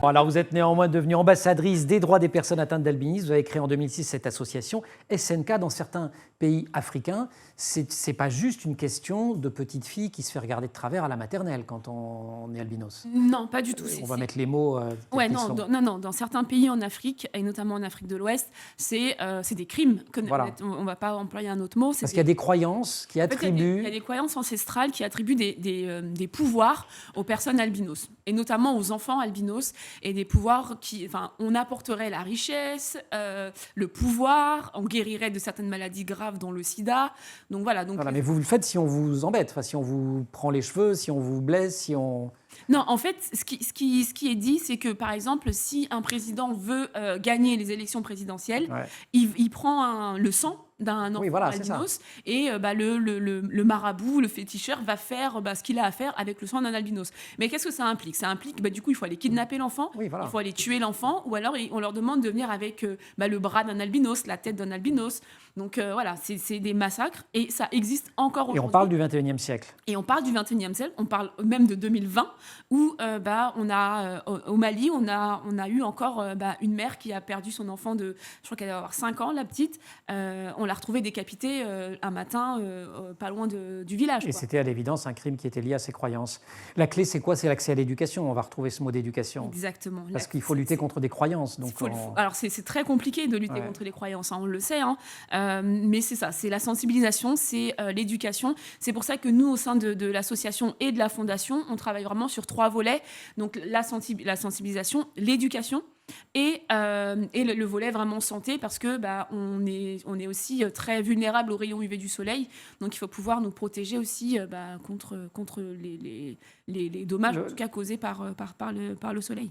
Bon, alors vous êtes néanmoins devenue ambassadrice des droits des personnes atteintes d'albinisme. Vous avez créé en 2006 cette association SNK dans certains pays africains. C'est pas juste une question de petite fille qui se fait regarder de travers à la maternelle quand on est albinos. Non, pas du tout. On va mettre les mots. Ouais, non. Dans certains pays en Afrique, et notamment en Afrique de l'Ouest, c'est des crimes. Voilà. On ne va pas employer un autre mot. Parce qu'il y a des croyances qui attribuent. Il y a des croyances ancestrales qui attribuent des pouvoirs aux personnes albinos, et notamment aux enfants albinos, et des pouvoirs on apporterait la richesse, le pouvoir, on guérirait de certaines maladies graves, dont le sida. Donc voilà. Mais vous le faites si on vous embête, si on vous prend les cheveux, si on vous blesse, si on... Non, en fait, ce qui est dit, c'est que, par exemple, si un président veut gagner les élections présidentielles, il prend le sang d'un enfant albinos, et le marabout, le féticheur, va faire ce qu'il a à faire avec le sang d'un albinos. Mais qu'est-ce que ça implique ? Ça implique, du coup, il faut aller kidnapper l'enfant, il faut aller tuer l'enfant, ou alors on leur demande de venir avec le bras d'un albinos, la tête d'un albinos. Donc c'est des massacres, et ça existe encore aujourd'hui. Et on parle du 21e siècle. Et on parle du 21e siècle, on parle même de 2020, où on a, au Mali, on a eu encore une mère qui a perdu son enfant je crois qu'elle va avoir 5 ans, la petite. On l'a retrouvée décapitée un matin, pas loin du village. Et c'était à l'évidence un crime qui était lié à ses croyances. La clé, c'est quoi ? C'est l'accès à l'éducation. On va retrouver ce mot d'éducation. Exactement. Parce qu'il faut lutter contre des croyances. Donc Alors c'est très compliqué de lutter contre les croyances, on le sait. Mais c'est ça, c'est la sensibilisation, c'est l'éducation. C'est pour ça que nous, au sein de l'association et de la fondation, on travaille vraiment sur 3 volets. Donc la sensibilisation, l'éducation et le volet vraiment santé, parce que on est aussi très vulnérable aux rayons UV du soleil. Donc il faut pouvoir nous protéger aussi contre les dommages en tout cas causés par le soleil.